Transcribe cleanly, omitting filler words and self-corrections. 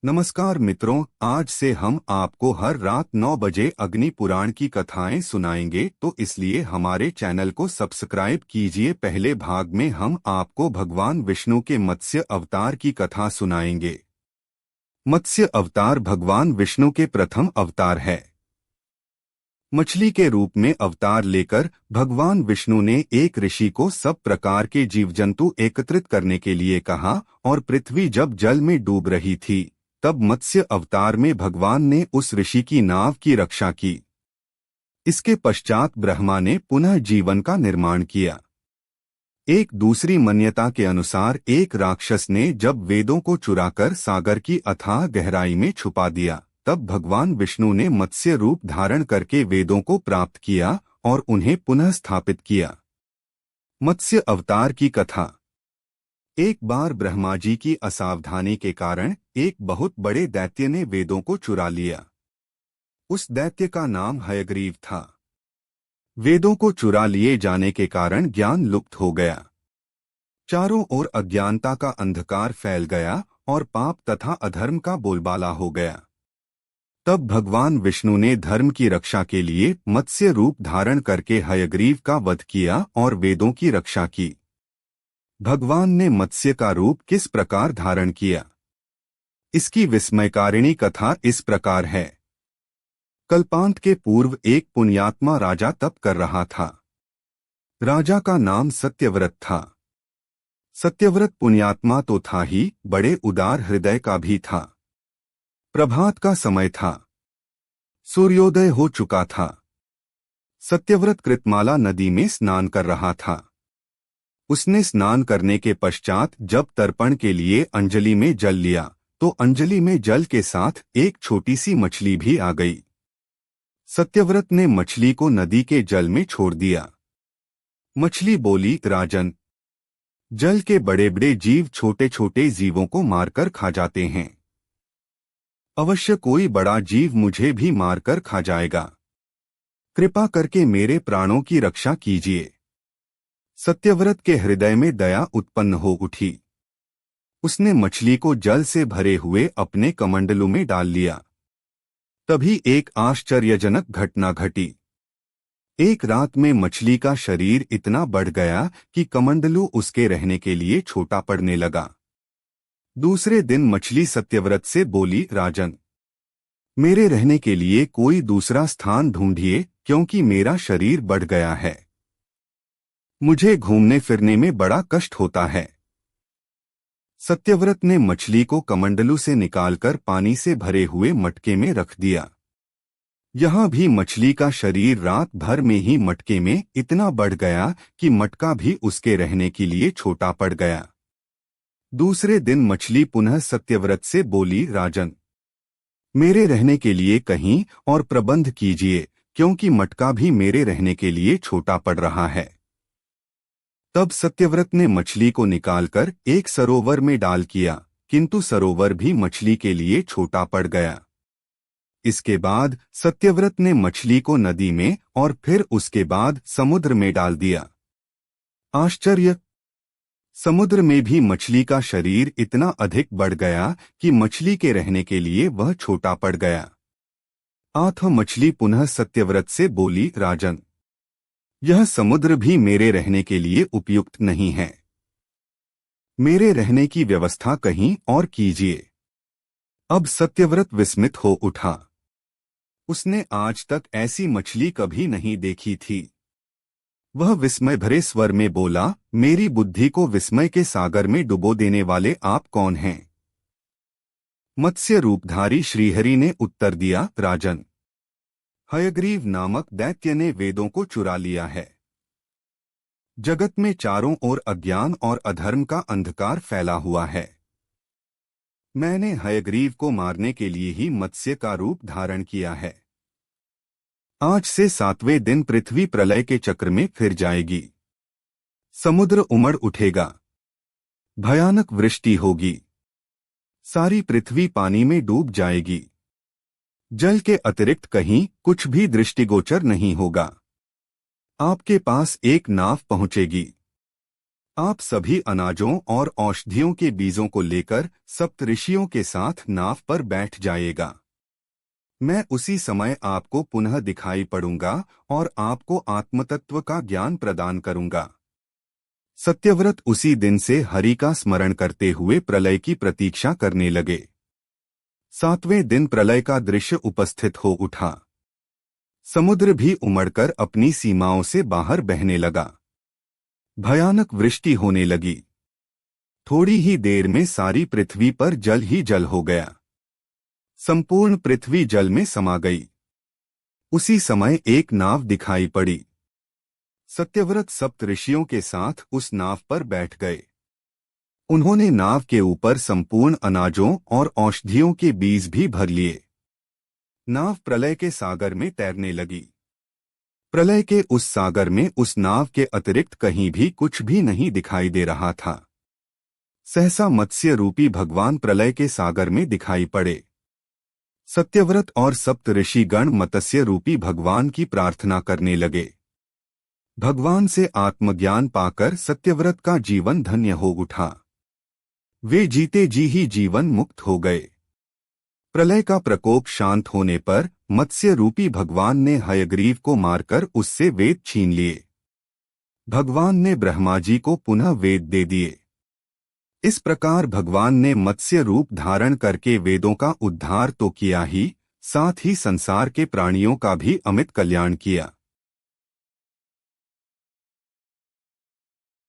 नमस्कार मित्रों, आज से हम आपको हर रात 9 बजे अग्नि पुराण की कथाएं सुनाएंगे, तो इसलिए हमारे चैनल को सब्सक्राइब कीजिए। पहले भाग में हम आपको भगवान विष्णु के मत्स्य अवतार की कथा सुनाएंगे। मत्स्य अवतार भगवान विष्णु के प्रथम अवतार है। मछली के रूप में अवतार लेकर भगवान विष्णु ने एक ऋषि को सब प्रकार के जीव जंतु एकत्रित करने के लिए कहा, और पृथ्वी जब जल में डूब रही थी तब मत्स्य अवतार में भगवान ने उस ऋषि की नाव की रक्षा की। इसके पश्चात ब्रह्मा ने पुनः जीवन का निर्माण किया। एक दूसरी मान्यता के अनुसार एक राक्षस ने जब वेदों को चुराकर सागर की अथाह गहराई में छुपा दिया, तब भगवान विष्णु ने मत्स्य रूप धारण करके वेदों को प्राप्त किया और उन्हें पुनः स्थापित किया। मत्स्य अवतार की कथा। एक बार ब्रह्मा जी की असावधानी के कारण एक बहुत बड़े दैत्य ने वेदों को चुरा लिया। उस दैत्य का नाम हयग्रीव था। वेदों को चुरा लिए जाने के कारण ज्ञान लुप्त हो गया। चारों ओर अज्ञानता का अंधकार फैल गया और पाप तथा अधर्म का बोलबाला हो गया। तब भगवान विष्णु ने धर्म की रक्षा के लिए मत्स्य रूप धारण करके हयग्रीव का वध किया और वेदों की रक्षा की। भगवान ने मत्स्य का रूप किस प्रकार धारण किया, इसकी विस्मयकारिणी कथा इस प्रकार है। कल्पांत के पूर्व एक पुण्यात्मा राजा तप कर रहा था। राजा का नाम सत्यव्रत था। सत्यव्रत पुण्यात्मा तो था ही, बड़े उदार हृदय का भी था। प्रभात का समय था। सूर्योदय हो चुका था। सत्यव्रत कृतमाला नदी में स्नान कर रहा था। उसने स्नान करने के पश्चात जब तर्पण के लिए अंजलि में जल लिया, तो अंजलि में जल के साथ एक छोटी सी मछली भी आ गई। सत्यव्रत ने मछली को नदी के जल में छोड़ दिया। मछली बोली, राजन, जल के बड़े बड़े जीव छोटे छोटे जीवों को मारकर खा जाते हैं। अवश्य कोई बड़ा जीव मुझे भी मारकर खा जाएगा। कृपा करके मेरे प्राणों की रक्षा कीजिए। सत्यव्रत के हृदय में दया उत्पन्न हो उठी। उसने मछली को जल से भरे हुए अपने कमंडलू में डाल लिया। तभी एक आश्चर्यजनक घटना घटी। एक रात में मछली का शरीर इतना बढ़ गया कि कमंडलू उसके रहने के लिए छोटा पड़ने लगा। दूसरे दिन मछली सत्यव्रत से बोली, राजन, मेरे रहने के लिए कोई दूसरा स्थान ढूंढिए, क्योंकि मेरा शरीर बढ़ गया है। मुझे घूमने फिरने में बड़ा कष्ट होता है। सत्यव्रत ने मछली को कमंडलू से निकालकर पानी से भरे हुए मटके में रख दिया। यहां भी मछली का शरीर रात भर में ही मटके में इतना बढ़ गया कि मटका भी उसके रहने के लिए छोटा पड़ गया। दूसरे दिन मछली पुनः सत्यव्रत से बोली, राजन, मेरे रहने के लिए कहीं और प्रबंध कीजिए, क्योंकि मटका भी मेरे रहने के लिए छोटा पड़ रहा है। तब सत्यव्रत ने मछली को निकालकर एक सरोवर में डाल किया, किंतु सरोवर भी मछली के लिए छोटा पड़ गया। इसके बाद सत्यव्रत ने मछली को नदी में और फिर उसके बाद समुद्र में डाल दिया। आश्चर्य! समुद्र में भी मछली का शरीर इतना अधिक बढ़ गया कि मछली के रहने के लिए वह छोटा पड़ गया। आठ मछली पुनः सत्यव्रत से बोली, राजन, यह समुद्र भी मेरे रहने के लिए उपयुक्त नहीं है। मेरे रहने की व्यवस्था कहीं और कीजिए। अब सत्यव्रत विस्मित हो उठा। उसने आज तक ऐसी मछली कभी नहीं देखी थी। वह विस्मय भरे स्वर में बोला, मेरी बुद्धि को विस्मय के सागर में डुबो देने वाले आप कौन हैं? मत्स्य रूपधारी श्रीहरि ने उत्तर दिया, राजन, हयग्रीव नामक दैत्य ने वेदों को चुरा लिया है। जगत में चारों ओर अज्ञान और अधर्म का अंधकार फैला हुआ है। मैंने हयग्रीव को मारने के लिए ही मत्स्य का रूप धारण किया है। आज से 7वें दिन पृथ्वी प्रलय के चक्र में फिर जाएगी। समुद्र उमड़ उठेगा। भयानक वृष्टि होगी। सारी पृथ्वी पानी में डूब जाएगी। जल के अतिरिक्त कहीं कुछ भी दृष्टिगोचर नहीं होगा। आपके पास एक नाव पहुंचेगी। आप सभी अनाजों और औषधियों के बीजों को लेकर सप्तऋषियों के साथ नाव पर बैठ जाएगा। मैं उसी समय आपको पुनः दिखाई पड़ूंगा और आपको आत्मतत्व का ज्ञान प्रदान करूंगा। सत्यव्रत उसी दिन से हरि का स्मरण करते हुए प्रलय की प्रतीक्षा करने लगे। 7वें दिन प्रलय का दृश्य उपस्थित हो उठा। समुद्र भी उमड़कर अपनी सीमाओं से बाहर बहने लगा। भयानक वृष्टि होने लगी। थोड़ी ही देर में सारी पृथ्वी पर जल ही जल हो गया। संपूर्ण पृथ्वी जल में समा गई। उसी समय एक नाव दिखाई पड़ी। सत्यव्रत सप्तऋषियों के साथ उस नाव पर बैठ गए। उन्होंने नाव के ऊपर संपूर्ण अनाजों और औषधियों के बीज भी भर लिए। नाव प्रलय के सागर में तैरने लगी। प्रलय के उस सागर में उस नाव के अतिरिक्त कहीं भी कुछ भी नहीं दिखाई दे रहा था। सहसा मत्स्य रूपी भगवान प्रलय के सागर में दिखाई पड़े। सत्यव्रत और सप्तऋषि गण मत्स्य रूपी भगवान की प्रार्थना करने लगे। भगवान से आत्मज्ञान पाकर सत्यव्रत का जीवन धन्य हो उठा। वे जीते जी ही जीवन मुक्त हो गए। प्रलय का प्रकोप शांत होने पर मत्स्य रूपी भगवान ने हयग्रीव को मारकर उससे वेद छीन लिए। भगवान ने ब्रह्मा जी को पुनः वेद दे दिए। इस प्रकार भगवान ने मत्स्य रूप धारण करके वेदों का उद्धार तो किया ही, साथ ही संसार के प्राणियों का भी अमित कल्याण किया।